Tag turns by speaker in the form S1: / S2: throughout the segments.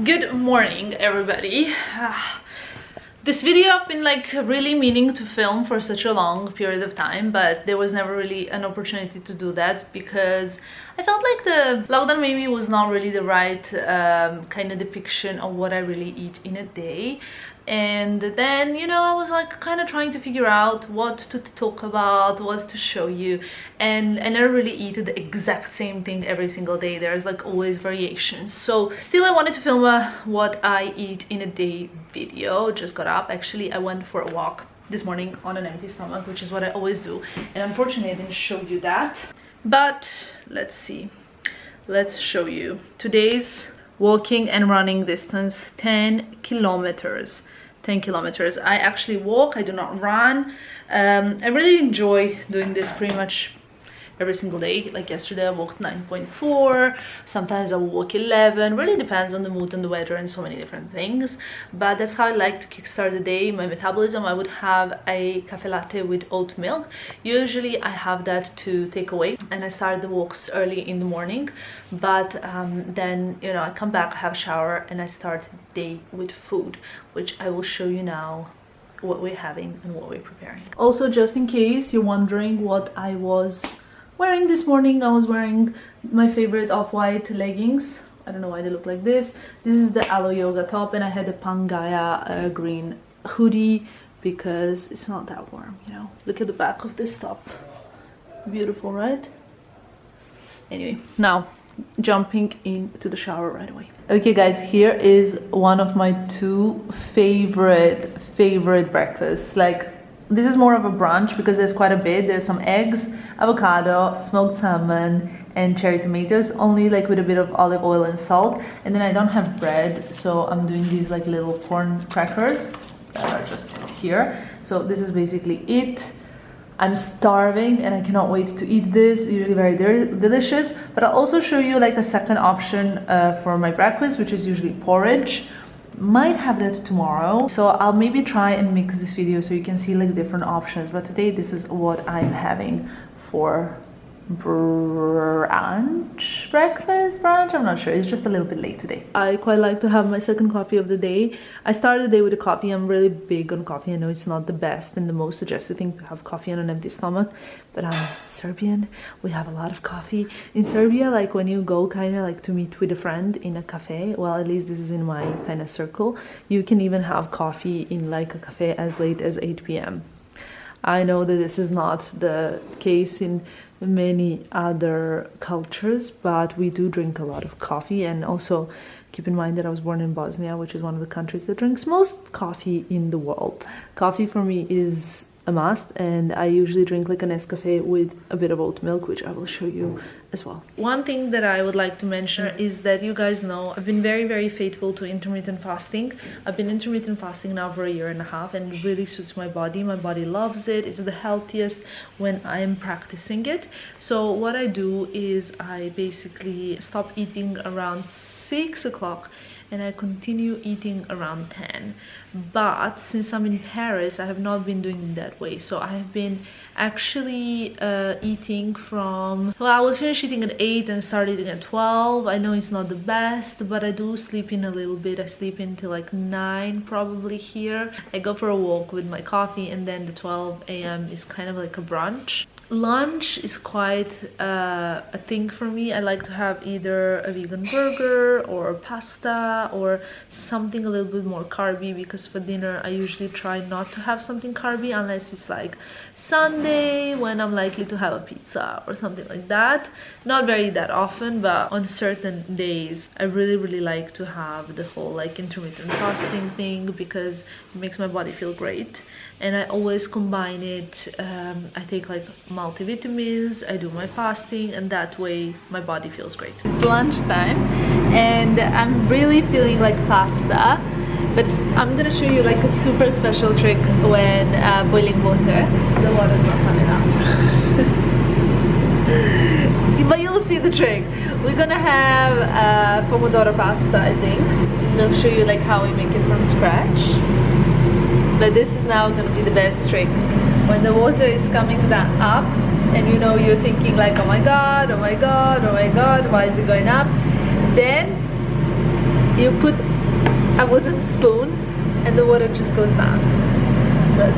S1: Good morning, everybody. This video I've been like really meaning to film for such a long period of time, but there was never really an opportunity to do that because I felt like the lockdown maybe was not really the right kind of depiction of what I really eat in a day. And then, you know, I was like kind of trying to figure out what to talk about, what to show you, and I never really eat the exact same thing every single day. There's like always variations. So still I wanted to film a what I eat in a day video. Just got up. Actually, I went for a walk this morning on an empty stomach, which is what I always do, and unfortunately I didn't show you that, but let's see, let's show you today's walking and running distance. 10 kilometers. 10 kilometers. I actually walk, I do not run. I really enjoy doing this pretty much every single day. Like yesterday I walked 9.4, sometimes I will walk 11, really depends on the mood and the weather and so many different things, but that's how I like to kickstart the day, my metabolism. I would have a cafe latte with oat milk. Usually I have that to take away, and I start the walks early in the morning, but then, you know, I come back, I have a shower, and I start the day with food, which I will show you now what we're having and what we're preparing. Also, just in case you're wondering what I was wearing this morning, I was wearing my favorite off-white leggings. I don't know why they look like this. This is the Aloe Yoga top, and I had a Pangaya green hoodie because it's not that warm, you know. Look at the back of this top. Beautiful, right? Anyway, now jumping into the shower right away. Okay guys, here is one of my two favorite breakfasts. Like, this is more of a brunch because there's quite a bit. There's some eggs, avocado, smoked salmon, and cherry tomatoes, only like with a bit of olive oil and salt. And then I don't have bread, so I'm doing these like little corn crackers that are just here. So this is basically it. I'm starving and I cannot wait to eat this. Usually very delicious, but I'll also show you like a second option for my breakfast, which is usually porridge. Might have that tomorrow, so I'll maybe try and mix this video so you can see like different options, but today this is what I'm having for brunch, I'm not sure, it's just a little bit late today. I quite like to have my second coffee of the day. I started the day with a coffee. I'm really big on coffee. I know it's not the best and the most suggested thing to have coffee on an empty stomach, but I'm Serbian. We have a lot of coffee in Serbia. Like when you go kind of like to meet with a friend in a cafe, well, at least this is in my kind of circle, you can even have coffee in like a cafe as late as 8 p.m. I know that this is not the case in many other cultures, but we do drink a lot of coffee. And also keep in mind that I was born in Bosnia, which is one of the countries that drinks most coffee in the world. Coffee for me is a must, and I usually drink like an Nescafe with a bit of oat milk, which I will show you as well. One thing that I would like to mention is that you guys know I've been very faithful to intermittent fasting. I've been intermittent fasting now for 1.5 years, and it really suits my body. My body loves it. It's the healthiest when I'm practicing it. So what I do is I basically stop eating around 6 o'clock and I continue eating around 10. But since I'm in Paris, I have not been doing it that way. So I have been actually eating from, well, I will finish eating at 8 and start eating at 12. I know it's not the best, but I do sleep in a little bit. I sleep in till like 9 probably here. I go for a walk with my coffee, and then the 12 a.m. is kind of like a brunch. Lunch is quite a thing for me. I like to have either a vegan burger or pasta or something a little bit more carby, because for dinner I usually try not to have something carby unless it's like Sunday when I'm likely to have a pizza or something like that. Not very that often, but on certain days I really like to have the whole like intermittent fasting thing because it makes my body feel great. And I always combine it. I take like multivitamins, I do my fasting, and that way my body feels great. It's lunchtime and I'm really feeling like pasta, but I'm gonna show you like a super special trick when boiling water. The water's not coming out. But you'll see the trick. We're gonna have pomodoro pasta, I think. We'll show you like how we make it from scratch. But this is now going to be the best trick. When the water is coming down up and you know you're thinking like, oh my god, why is it going up? Then you put a wooden spoon and the water just goes down. Look.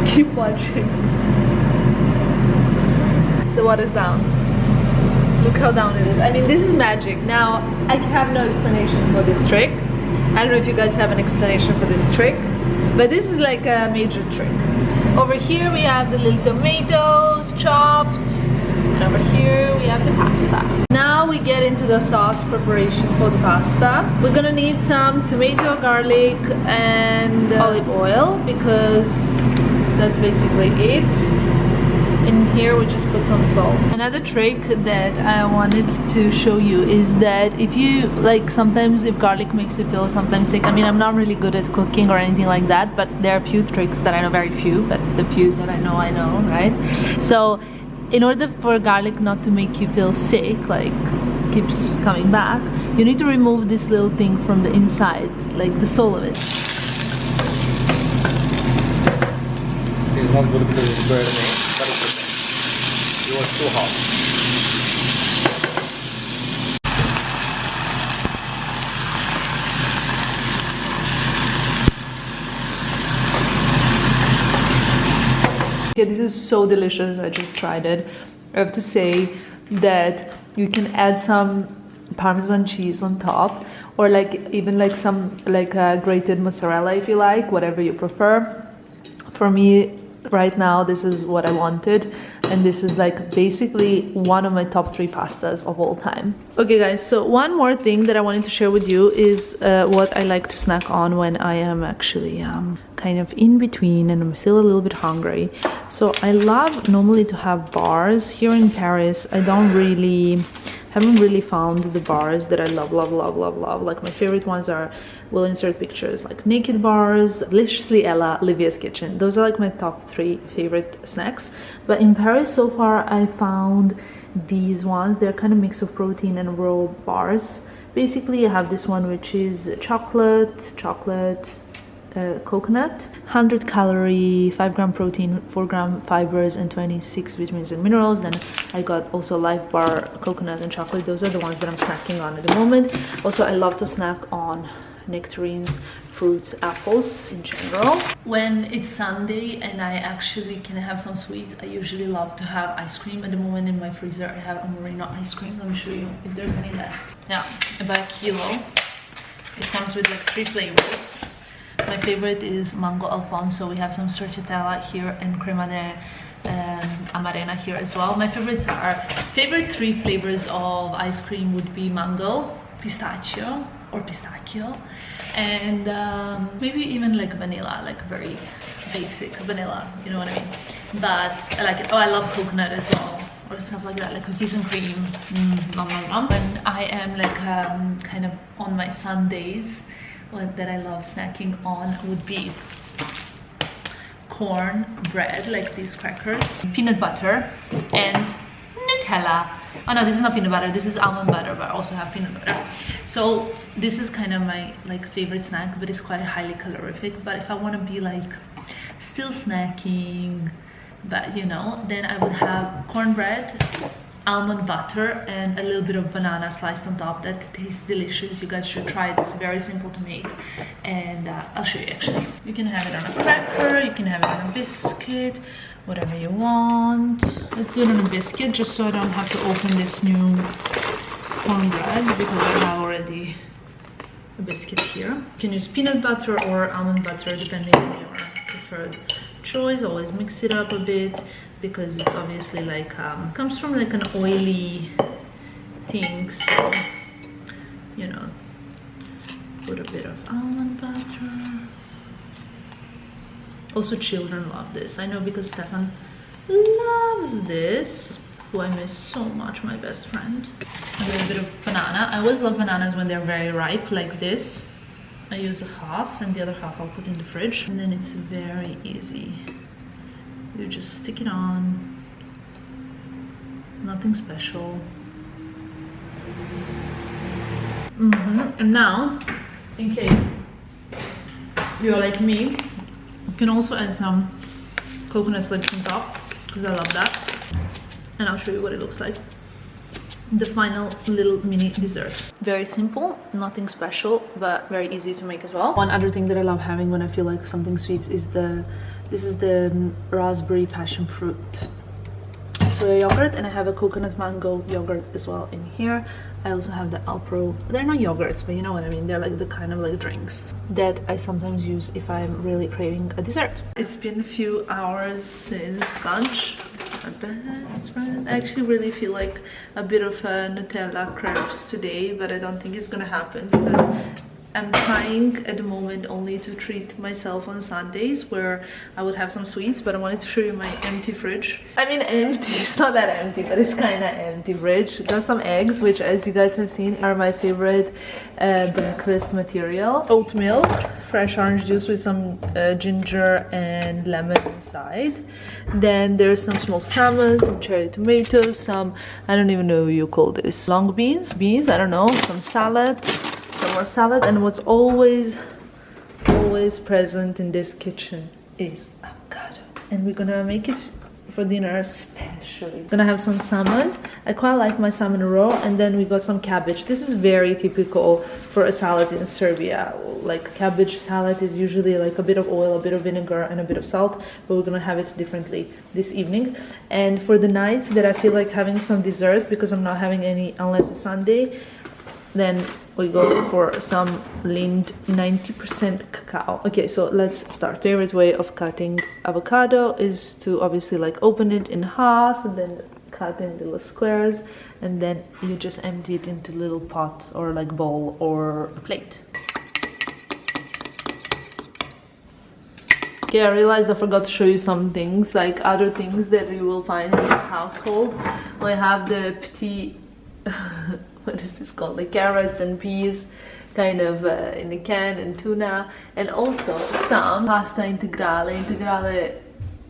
S1: Keep watching. The water's down. Look how down it is. I mean, this is magic. Now, I have no explanation for this trick. I don't know if you guys have an explanation for this trick, but this is like a major trick. Over here we have the little tomatoes chopped, and over here we have the pasta. Now we get into the sauce preparation for the pasta. We're gonna need some tomato, garlic, and olive oil, because that's basically it. In here we just put some salt. Another trick that I wanted to show you is that if you like, sometimes if garlic makes you feel sometimes sick, I mean, I'm not really good at cooking or anything like that, but there are a few tricks that I know, very few, but the few that I know, right? So in order for garlic not to make you feel sick, like keeps coming back, you need to remove this little thing from the inside, like the soul of it.
S2: It's not good because it's burning. It was too hot.
S1: Okay, this is so delicious. I just tried it. I have to say that you can add some Parmesan cheese on top, or like even like some like grated mozzarella if you like, whatever you prefer. For me right now, this is what I wanted, and this is like basically one of my top 3 pastas of all time. Okay guys, so one more thing that I wanted to share with you is what I like to snack on when I am actually kind of in between and I'm still a little bit hungry. So I love normally to have bars. Here in Paris, I haven't really found the bars that I love. Like my favorite ones are, we'll insert pictures, like Naked Bars, Deliciously Ella, Livia's Kitchen. Those are like my top 3 favorite snacks. But in Paris so far I found these ones. They're kind of mix of protein and raw bars. Basically I have this one which is chocolate, coconut, 100 calorie, 5 gram protein, 4 gram fibers, and 26 vitamins and minerals. Then I got also Life Bar, coconut and chocolate. Those are the ones that I'm snacking on at the moment. Also I love to snack on nectarines, fruits, apples in general. When it's Sunday and I actually can have some sweets, I usually love to have ice cream. At the moment in my freezer I have a Moreno ice cream. Let me show you if there's any left. Now about a kilo. It comes with like 3 flavors. My favorite is Mango Alfonso. We have some stracciatella here and crema de amarena here as well. My favorite 3 flavors of ice cream would be mango, pistachio, and maybe even like vanilla, like very basic vanilla, you know what I mean? But I like it. Oh, I love coconut as well, or stuff like that, like cookies and cream. When I am like kind of on my Sundays, what that I love snacking on would be corn bread, like these crackers, peanut butter, and Nutella. Oh no, this is not peanut butter, this is almond butter, but I also have peanut butter. So this is kind of my like favorite snack, but it's quite highly calorific. But if I want to be like still snacking, but you know, then I would have cornbread, almond butter, and a little bit of banana sliced on top. That tastes delicious. You guys should try it. It's very simple to make, and I'll show you actually. You can have it on a cracker, you can have it on a biscuit, whatever you want. Let's do it on a biscuit just so I don't have to open this new cornbread, because I have already a biscuit here. You can use peanut butter or almond butter depending on your preferred choice. Always mix it up a bit, because it's obviously like comes from like an oily thing, so you know, put a bit of almond butter. Also children love this, I know, because Stefan loves this, who I miss so much, my best friend. A little bit of banana. I always love bananas when they're very ripe like this. I use a half and the other half I'll put in the fridge, and then it's very easy. You just stick it on, nothing special. And now, in case you're like me, you can also add some coconut flakes on top, because I love that. And I'll show you what it looks like. the final little mini dessert. Very simple, nothing special, but very easy to make as well. One other thing that I love having when I feel like something sweet is this is the raspberry passion fruit soya yogurt, and I have a coconut mango yogurt as well in here. I also have the Alpro. They're not yogurts, but you know what I mean. They're like the kind of like drinks that I sometimes use if I'm really craving a dessert. It's been a few hours since lunch. My best friend. I actually really feel like a bit of a Nutella crepes today, but I don't think it's gonna happen because I'm trying at the moment only to treat myself on Sundays where I would have some sweets, but I wanted to show you my empty fridge. I mean empty, it's not that empty, but it's kind of empty fridge. Got some eggs, which as you guys have seen are my favorite breakfast material. Oat milk, fresh orange juice with some ginger and lemon inside. Then there's some smoked salmon, some cherry tomatoes, some, I don't even know what you call this, long beans, I don't know, some salad, some more salad, and what's always present in this kitchen is avocado, and we're gonna make it for dinner especially. Gonna have some salmon. I quite like my salmon raw, and then we got some cabbage. This is very typical for a salad in Serbia. Like cabbage salad is usually like a bit of oil, a bit of vinegar, and a bit of salt, but we're gonna have it differently this evening. And for the nights that I feel like having some dessert, because I'm not having any unless it's Sunday, then we go for some Lind 90% cacao. Okay, so let's start. Favorite way of cutting avocado is to obviously like open it in half and then cut in little squares, and then you just empty it into little pot or like bowl or a plate. Okay, I realized I forgot to show you some things, like other things that you will find in this household. We have the petit what is this called, like carrots and peas kind of in a can, and tuna, and also some pasta integrale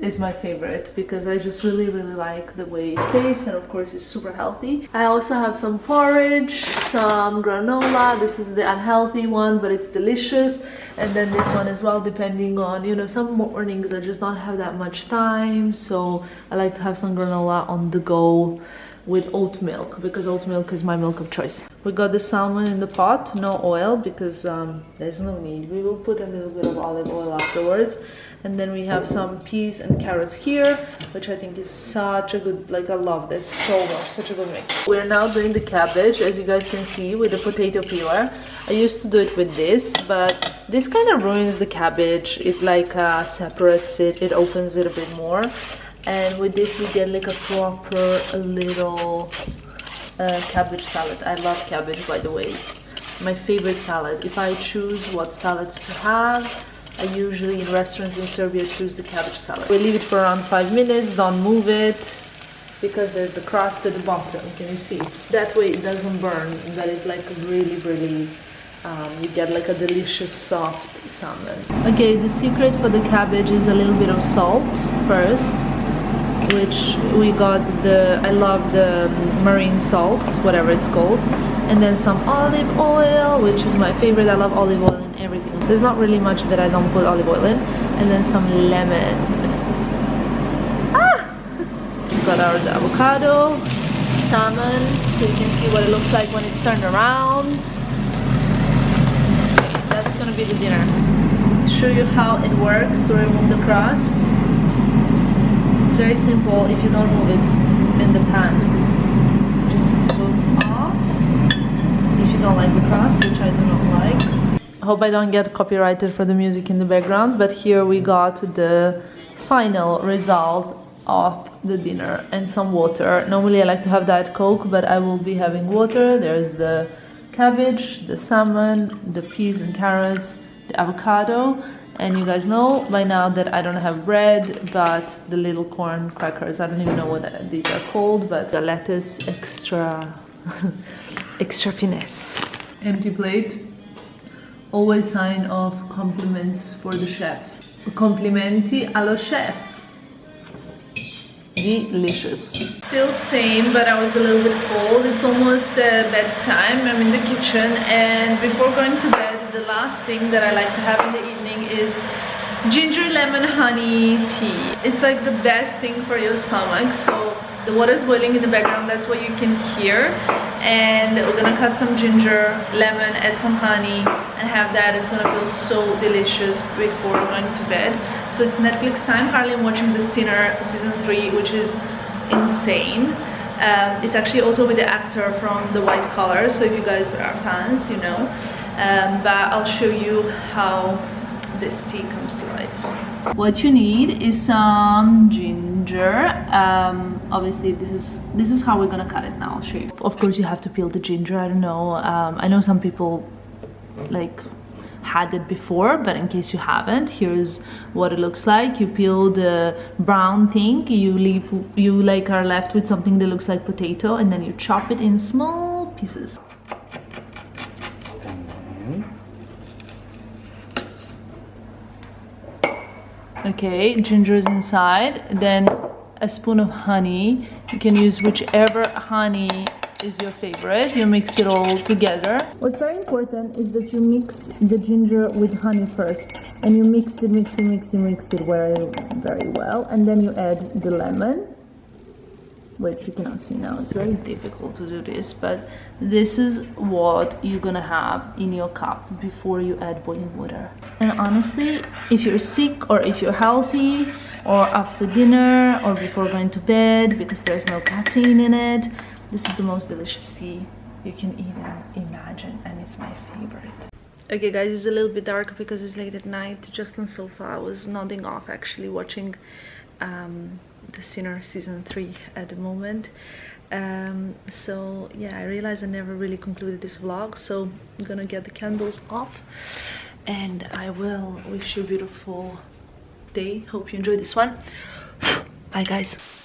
S1: is my favorite because I just really like the way it tastes, and of course it's super healthy. I also have some porridge, some granola. This is the unhealthy one, but it's delicious. And then this one as well, depending on, you know, some mornings I just don't have that much time, so I like to have some granola on the go with oat milk, because oat milk is my milk of choice. We got the salmon in the pot, no oil, because there's no need. We will put a little bit of olive oil afterwards. And then we have some peas and carrots here, which I think is such a good, like I love this so much, such a good mix. We're now doing the cabbage, as you guys can see, with the potato peeler. I used to do it with this, but this kind of ruins the cabbage. It like separates it, it opens it a bit more. And with this we get like a proper little cabbage salad. I love cabbage, by the way. It's my favorite salad. If I choose what salad to have, I usually in restaurants in Serbia choose the cabbage salad. We leave it for around 5 minutes, don't move it, because there's the crust at the bottom, can you see? That way it doesn't burn, but it's like really you get like a delicious soft salmon. Okay, the secret for the cabbage is a little bit of salt first, which we got I love the marine salt, whatever it's called, and then some olive oil, which is my favorite. I love olive oil in everything. There's not really much that I don't put olive oil in, and then some lemon. Got our avocado, salmon, so you can see what it looks like when it's turned around. Okay, that's gonna be the dinner. To show you how it works to remove the crust. It's very simple if you don't move it in the pan. It just goes off if you don't like the crust, which I do not like. I hope I don't get copyrighted for the music in the background, but here we got the final result of the dinner and some water. Normally I like to have Diet Coke, but I will be having water. There's the cabbage, the salmon, the peas and carrots, the avocado. And you guys know by now that I don't have bread, but the little corn crackers, I don't even know what these are called, but the lettuce extra finesse. Empty plate, always sign of compliments for the chef. Complimenti allo chef. Delicious. Still same, but I was a little bit cold. It's almost bedtime. I'm in the kitchen, and before going to bed, the last thing that I like to have in the evening is ginger lemon honey tea. It's like the best thing for your stomach, so The water is boiling in the background, that's what you can hear. And we're gonna cut some ginger, lemon, add some honey, and have that. It's gonna feel so delicious before going to bed. So it's Netflix time. Currently I'm watching The Sinner season 3, which is insane. It's actually also with the actor from The White Collar, so if you guys are fans, you know. But I'll show you how this tea comes to life. What you need is some ginger. Obviously this is how we're gonna cut it now. I'll show you. Of course you have to peel the ginger. I don't know, I know some people like had it before, but in case you haven't, here's what it looks like. You peel the brown thing, you like are left with something that looks like potato, and then you chop it in small pieces. Okay, ginger is inside, then a spoon of honey. You can use whichever honey is your favorite. You mix it all together. What's very important is that you mix the ginger with honey first, and you mix it very well, and then you add the lemon, which you cannot see now. It's very difficult to do this, but this is what you're gonna have in your cup before you add boiling water. And honestly, if you're sick or if you're healthy, or after dinner or before going to bed, because there's no caffeine in it, this is the most delicious tea you can even imagine, and it's my favorite. Okay guys, it's a little bit dark because it's late at night. Just on sofa, I was nodding off actually watching The Sinner season 3 at the moment. So yeah, I realized I never really concluded this vlog, so I'm gonna get the candles off and I will wish you a beautiful day. Hope you enjoyed this one. Bye guys.